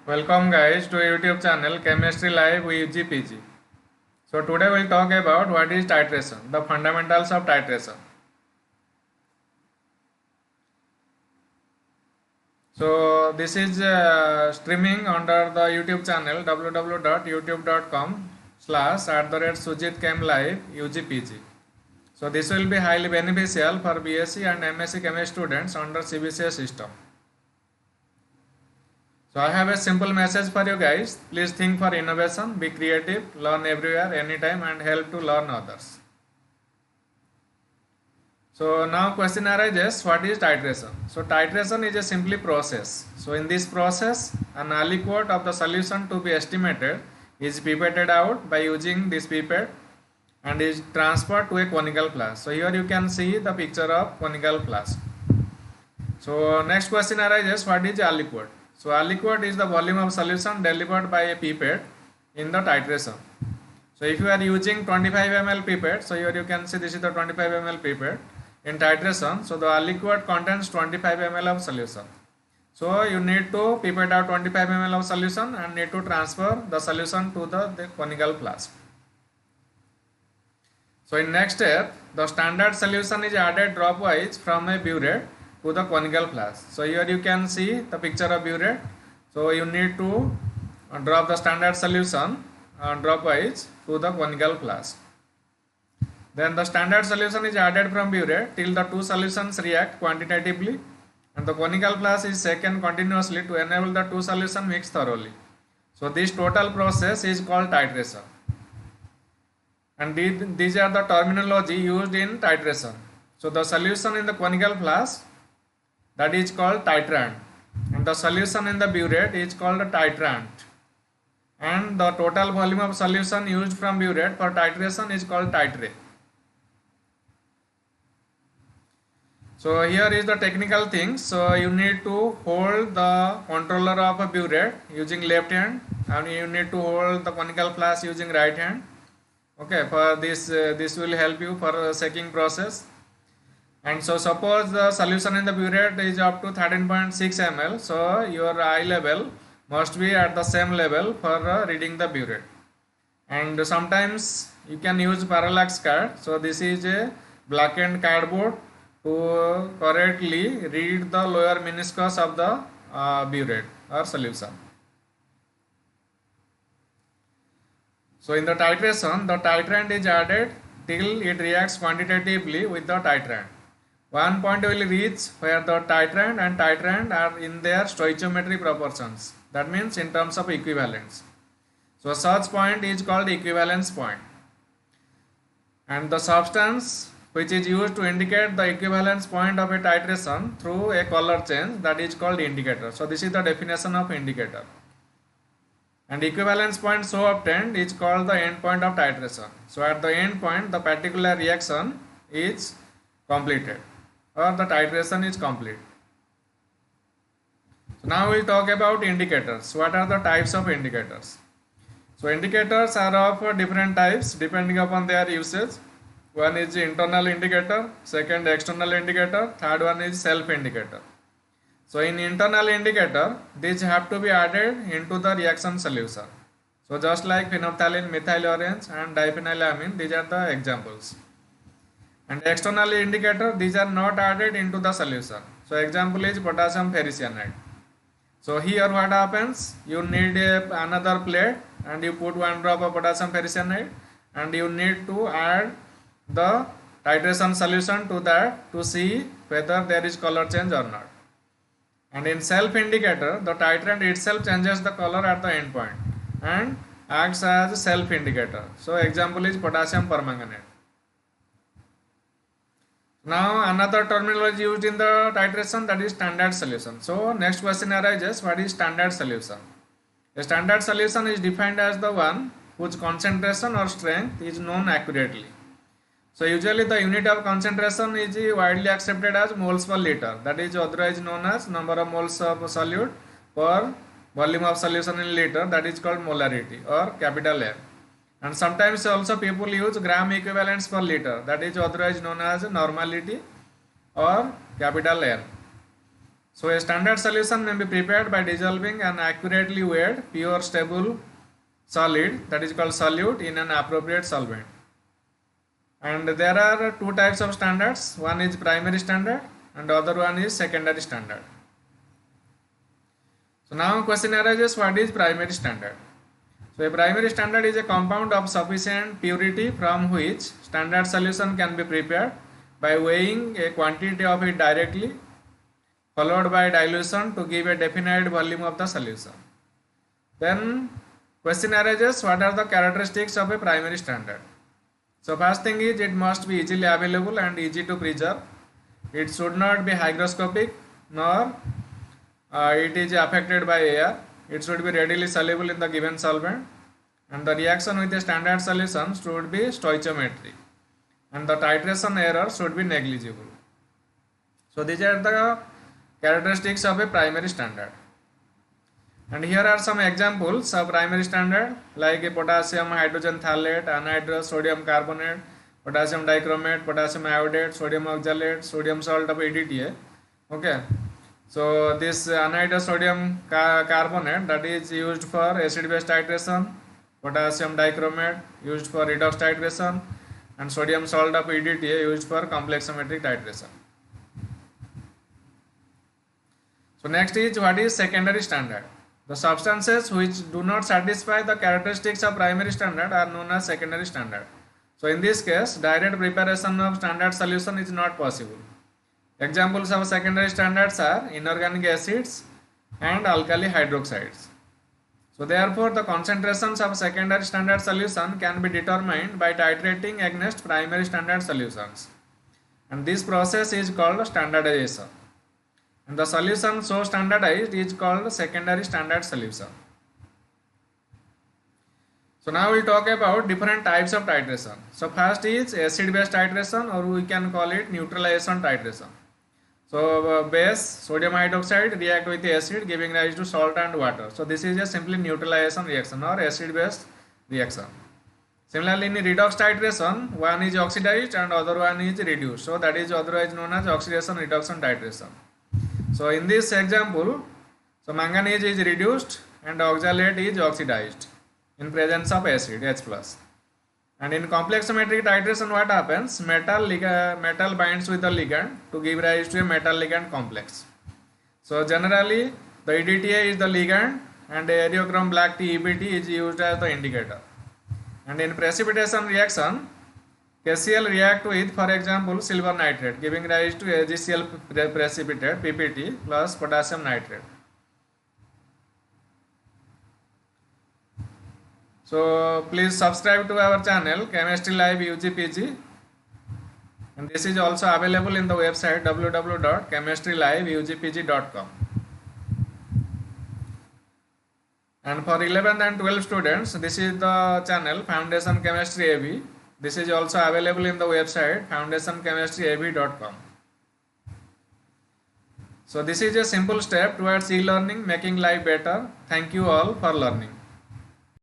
Welcome guys to YouTube channel Chemistry Live with UGPG. So today we'll talk about what is titration, the fundamentals of titration. So this is streaming under the YouTube channel www.youtube.com/@sujitchemlive UGPG. So this will be highly beneficial for BSc and MSc Chemistry students under CBCS system. So I have a simple message for you guys. Please think for innovation, be creative, learn everywhere, anytime and help to learn others. So now question arises, what is titration? So titration is a simply process. So in this process, an aliquot of the solution to be estimated is pipetted out by using this pipette and is transferred to a conical flask. So here you can see the picture of conical flask. So next question arises, what is aliquot? So aliquot is the volume of solution delivered by a pipette in the titration. So if you are using 25 ml pipette, so here you can see this is the 25 ml pipette in titration. So the aliquot contains 25 ml of solution. So you need to pipette out 25 ml of solution and need to transfer the solution to the conical flask. So in next step, the standard solution is added dropwise from a burette to the conical flask. So here you can see the picture of burette. So you need to drop the standard solution dropwise to the conical flask. Then the standard solution is added from burette till the two solutions react quantitatively and the conical flask is shaken continuously to enable the two solutions mix thoroughly. So this total process is called titration. And these are the terminology used in titration. So the solution in the conical flask, that is called titrant, and the solution in the burette is called titrant, and the total volume of solution used from burette for titration is called titrate. So here is the technical things. So you need to hold the controller of a burette using left hand and you need to hold the conical flask using right hand. Okay, for this this will help you for shaking process. And so suppose the solution in the burette is up to 13.6 ml, so your eye level must be at the same level for reading the burette. And sometimes you can use parallax card. So this is a blackened cardboard to correctly read the lower meniscus of the burette or solution. So in the titration, the titrant is added till it reacts quantitatively with the titrant. One point will reach where the titrant and titrant are in their stoichiometry proportions. That means in terms of equivalence. So such point is called equivalence point. And the substance which is used to indicate the equivalence point of a titration through a color change, that is called indicator. So this is the definition of indicator. And equivalence point so obtained is called the end point of titration. So at the end point, the particular reaction is completed or the titration is complete. So now we will talk about indicators. What are the types of indicators? So indicators are of different types depending upon their usage. One is internal indicator, second external indicator, third one is self indicator. So in internal indicator, these have to be added into the reaction solution. So just like phenolphthalein, methyl orange and diphenylamine, these are the examples. And external indicator, these are not added into the solution. So example is potassium ferricyanide. So here what happens, you need another plate and you put one drop of potassium ferricyanide and you need to add the titration solution to that to see whether there is color change or not. And in self indicator, the titrant itself changes the color at the end point and acts as self indicator. So example is potassium permanganate. Now another terminology used in the titration, that is standard solution. So next question arises, what is standard solution? A standard solution is defined as the one whose concentration or strength is known accurately. So usually the unit of concentration is widely accepted as moles per liter, that is otherwise known as number of moles of solute per volume of solution in liter, that is called molarity or capital M. And sometimes also people use gram equivalents per liter, that is otherwise known as normality or capital N. So a standard solution may be prepared by dissolving an accurately weighed pure stable solid, that is called solute, in an appropriate solvent. And there are two types of standards. One is primary standard and other one is secondary standard. So now question arises, what is primary standard? So a primary standard is a compound of sufficient purity from which standard solution can be prepared by weighing a quantity of it directly, followed by dilution to give a definite volume of the solution. Then question arises, what are the characteristics of a primary standard? So first thing is, it must be easily available and easy to preserve. It should not be hygroscopic, nor it is affected by air. It should be readily soluble in the given solvent, and the reaction with a standard solution should be stoichiometric, and the titration error should be negligible. So these are the characteristics of a primary standard. And here are some examples of primary standard, like a potassium hydrogen thalate, anhydrous sodium carbonate, potassium dichromate, potassium iodate, sodium oxalate, sodium salt of EDTA. Okay. So this anhydrous sodium carbonate, that is used for acid base titration, potassium dichromate used for redox titration, and sodium salt of EDTA used for complexometric titration. So next is, what is secondary standard? The substances which do not satisfy the characteristics of primary standard are known as secondary standard. So in this case, direct preparation of standard solution is not possible. Examples of secondary standards are inorganic acids and alkali hydroxides. So therefore, the concentrations of secondary standard solution can be determined by titrating against primary standard solutions, and this process is called standardization. And the solution so standardized is called secondary standard solution. So now we'll talk about different types of titration. So first is acid base titration, or we can call it neutralization titration. So base sodium hydroxide react with acid, giving rise to salt and water. So this is a simply neutralization reaction or acid base reaction. Similarly, in redox titration, one is oxidized and other one is reduced. So that is otherwise known as oxidation reduction titration. So in this example, so manganese is reduced and oxalate is oxidized in presence of acid H+. And in complexometric titration, what happens? Metal binds with the ligand to give rise to a metal ligand complex. So generally, the EDTA is the ligand and aerochrome black tea EBT is used as the indicator. And in precipitation reaction, KCl react with, for example, silver nitrate, giving rise to AgCl precipitate PPT plus potassium nitrate. So please subscribe to our channel Chemistry Live UGPG, and this is also available in the website www.chemistryliveugpg.com. And for 11th and 12th students, this is the channel Foundation Chemistry AV. This is also available in the website foundationchemistryab.com. So this is a simple step towards e-learning, making life better. Thank you all for learning.